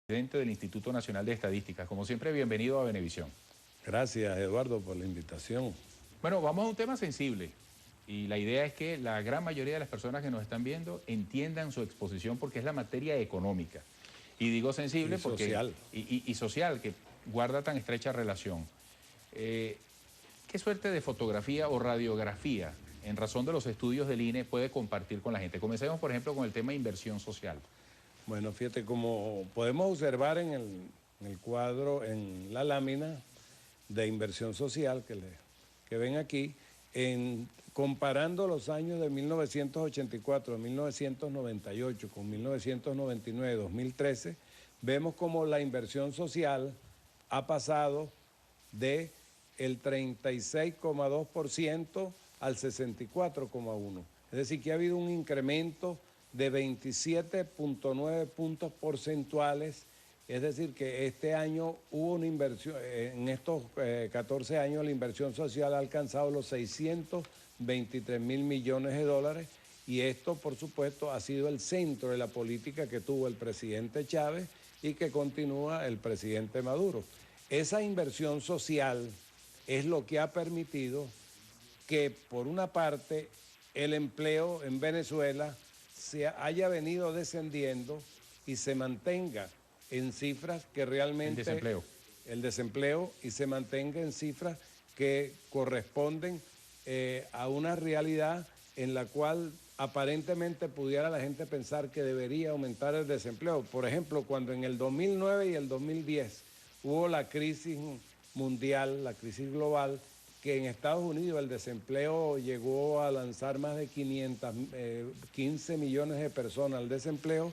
Presidente del Instituto Nacional de Estadística. Como siempre, bienvenido a Venevisión. Gracias, Eduardo, por la invitación. Bueno, vamos a un tema sensible y la idea es que la gran mayoría de las personas que nos están viendo entiendan su exposición porque es la materia económica. Y digo sensible Y porque... social. Y social, que guarda tan estrecha relación. ¿Qué suerte de fotografía o radiografía, en razón de los estudios del INE, puede compartir con la gente? Comencemos, por ejemplo, con el tema de inversión social. Bueno, fíjate, como podemos observar en el cuadro, en la lámina de inversión social que ven aquí, comparando los años de 1984, 1998 con 1999, 2013, vemos como la inversión social ha pasado de el 36,2% al 64,1%. Es decir, que ha habido un incremento de 27,9 puntos porcentuales. Es decir, que este año hubo una inversión, en estos 14 años la inversión social ha alcanzado los 623 mil millones de dólares y esto, por supuesto, ha sido el centro de la política que tuvo el presidente Chávez y que continúa el presidente Maduro. Esa inversión social es lo que ha permitido que, por una parte, el empleo en Venezuela se haya venido descendiendo y se mantenga en cifras que realmente... El desempleo y se mantenga en cifras que corresponden a una realidad en la cual aparentemente pudiera la gente pensar que debería aumentar el desempleo. Por ejemplo, cuando en el 2009 y el 2010 hubo la crisis mundial, la crisis global, que en Estados Unidos el desempleo llegó a lanzar más de 15 millones de personas al desempleo.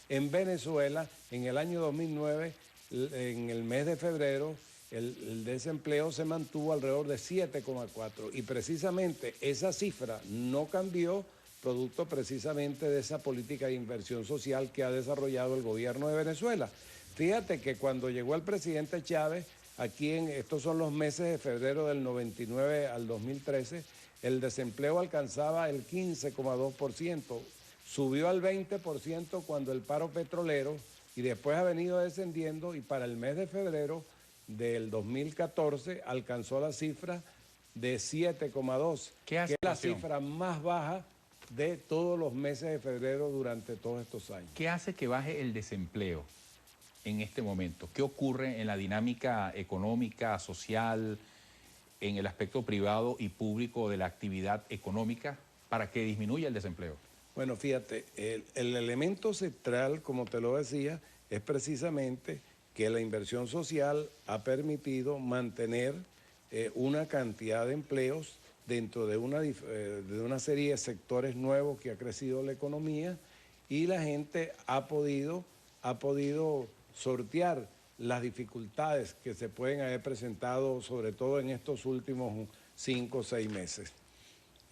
En Venezuela, en el año 2009, en el mes de febrero, el desempleo se mantuvo alrededor de 7,4 y precisamente esa cifra no cambió producto precisamente de esa política de inversión social que ha desarrollado el gobierno de Venezuela. Fíjate que cuando llegó el presidente Chávez, estos son los meses de febrero del 99 al 2013, el desempleo alcanzaba el 15,2%, subió al 20% cuando el paro petrolero y después ha venido descendiendo y para el mes de febrero del 2014 alcanzó la cifra de 7,2, que es la cifra más baja de todos los meses de febrero durante todos estos años. ¿Qué hace que baje el desempleo en este momento? ¿Qué ocurre en la dinámica económica, social, en el aspecto privado y público de la actividad económica para que disminuya el desempleo? Bueno, fíjate, el elemento central, como te lo decía, es precisamente que la inversión social ha permitido mantener una cantidad de empleos dentro de una serie de sectores nuevos que ha crecido la economía y la gente ha podido sortear las dificultades que se pueden haber presentado, sobre todo en estos últimos 5 o 6 meses.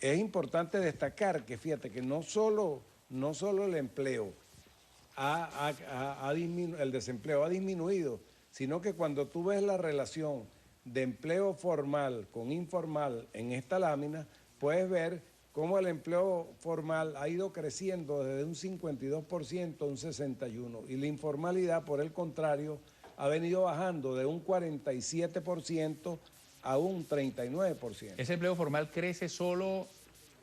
Es importante destacar que, fíjate, que no solo el empleo el desempleo ha disminuido, sino que cuando tú ves la relación de empleo formal con informal en esta lámina, puedes ver cómo el empleo formal ha ido creciendo desde un 52% a un 61%, y la informalidad, por el contrario, ha venido bajando de un 47% a un 39%. ¿Ese empleo formal crece solo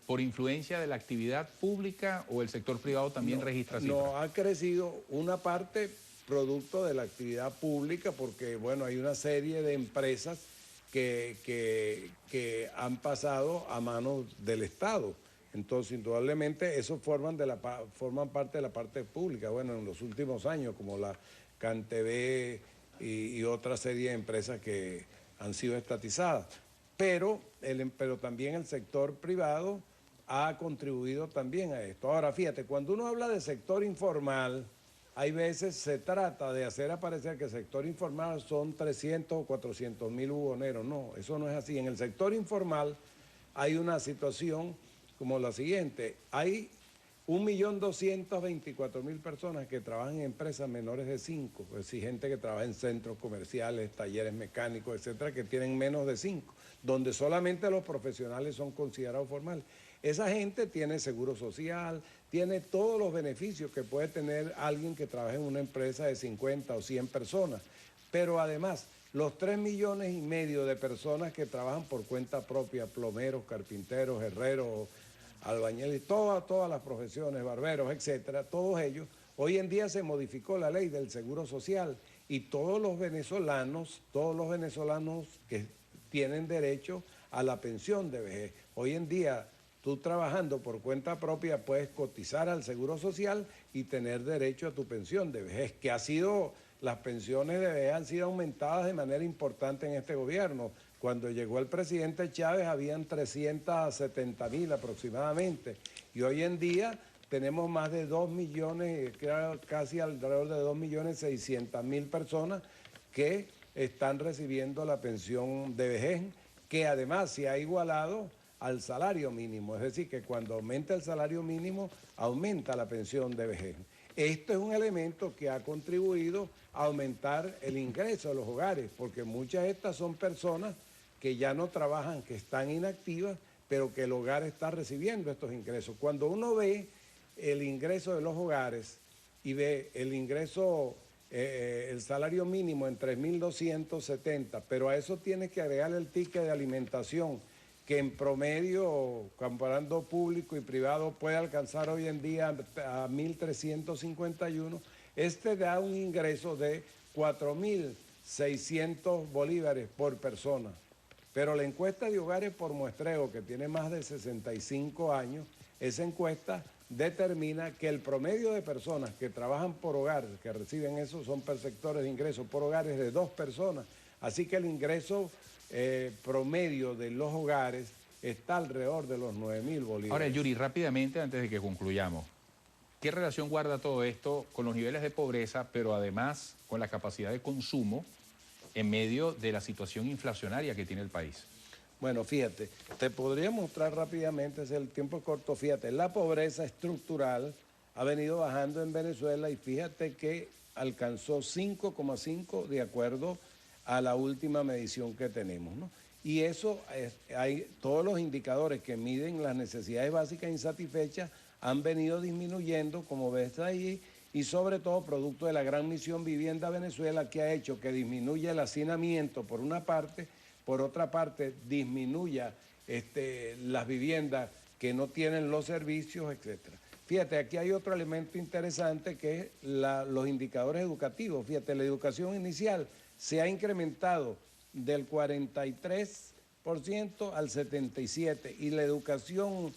por influencia de la actividad pública o el sector privado también registra cifras? No, ha crecido una parte producto de la actividad pública porque, bueno, hay una serie de empresas que han pasado a manos del Estado. Entonces, indudablemente, eso forman parte de la parte pública. Bueno, en los últimos años, como la CanTV y otra serie de empresas que han sido estatizadas. Pero también el sector privado ha contribuido también a esto. Ahora, fíjate, cuando uno habla de sector informal, hay veces se trata de hacer aparecer que el sector informal son 300 o 400 mil buhoneros. No, eso no es así. En el sector informal hay una situación como la siguiente. Hay 1.224.000 personas que trabajan en empresas menores de 5, es decir, gente que trabaja en centros comerciales, talleres mecánicos, etcétera, que tienen menos de 5, donde solamente los profesionales son considerados formales. Esa gente tiene seguro social, tiene todos los beneficios que puede tener alguien que trabaja en una empresa de 50 o 100 personas. Pero además, los 3,5 millones de personas que trabajan por cuenta propia, plomeros, carpinteros, herreros, albañiles, todas las profesiones, barberos, etcétera, todos ellos, hoy en día se modificó la ley del Seguro Social y todos los venezolanos que tienen derecho a la pensión de vejez. Hoy en día, tú trabajando por cuenta propia puedes cotizar al Seguro Social y tener derecho a tu pensión de vejez, que las pensiones de vejez han sido aumentadas de manera importante en este gobierno. Cuando llegó el presidente Chávez habían 370,000 aproximadamente y hoy en día tenemos más de 2 millones, casi alrededor de 2,600,000 personas que están recibiendo la pensión de vejez, que además se ha igualado al salario mínimo, es decir, que cuando aumenta el salario mínimo, aumenta la pensión de vejez. Esto es un elemento que ha contribuido a aumentar el ingreso de los hogares, porque muchas de estas son personas que ya no trabajan, que están inactivas, pero que el hogar está recibiendo estos ingresos. Cuando uno ve el ingreso de los hogares y ve el ingreso, el salario mínimo en 3,270, pero a eso tienes que agregar el ticket de alimentación, que en promedio, comparando público y privado, puede alcanzar hoy en día a 1,351, da un ingreso de 4,600 bolívares por persona. Pero la encuesta de hogares por muestreo, que tiene más de 65 años, esa encuesta determina que el promedio de personas que trabajan por hogar, que reciben eso, son perceptores de ingresos por hogares de 2 personas. Así que el ingreso promedio de los hogares está alrededor de los 9,000 bolívares. Ahora, Yuri, rápidamente, antes de que concluyamos, ¿qué relación guarda todo esto con los niveles de pobreza, pero además con la capacidad de consumo en medio de la situación inflacionaria que tiene el país? Bueno, fíjate, te podría mostrar rápidamente, es el tiempo corto, fíjate, la pobreza estructural ha venido bajando en Venezuela y fíjate que alcanzó 5,5 de acuerdo a la última medición que tenemos, ¿no? Y eso, hay todos los indicadores que miden las necesidades básicas insatisfechas han venido disminuyendo, como ves ahí, y sobre todo producto de la gran misión Vivienda Venezuela, que ha hecho que disminuya el hacinamiento por una parte, por otra parte disminuya las viviendas que no tienen los servicios, etcétera. Fíjate, aquí hay otro elemento interesante que es los indicadores educativos. Fíjate, la educación inicial se ha incrementado del 43% al 77% y la educación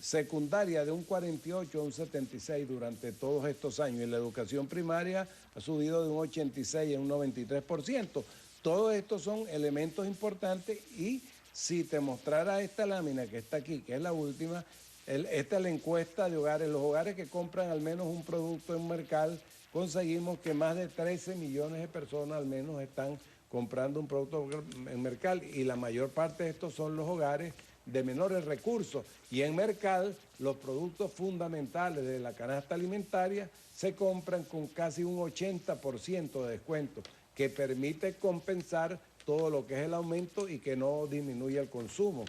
secundaria de un 48 a un 76 durante todos estos años, y la educación primaria ha subido de un 86 a un 93%. Todos estos son elementos importantes y si te mostrara esta lámina que está aquí, que es la última, esta es la encuesta de hogares, los hogares que compran al menos un producto en Mercal, conseguimos que más de 13 millones de personas al menos están comprando un producto en Mercal y la mayor parte de estos son los hogares de menores recursos. Y en Mercal los productos fundamentales de la canasta alimentaria se compran con casi un 80% de descuento, que permite compensar todo lo que es el aumento y que no disminuya el consumo.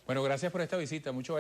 Bueno, gracias por esta visita. Mucho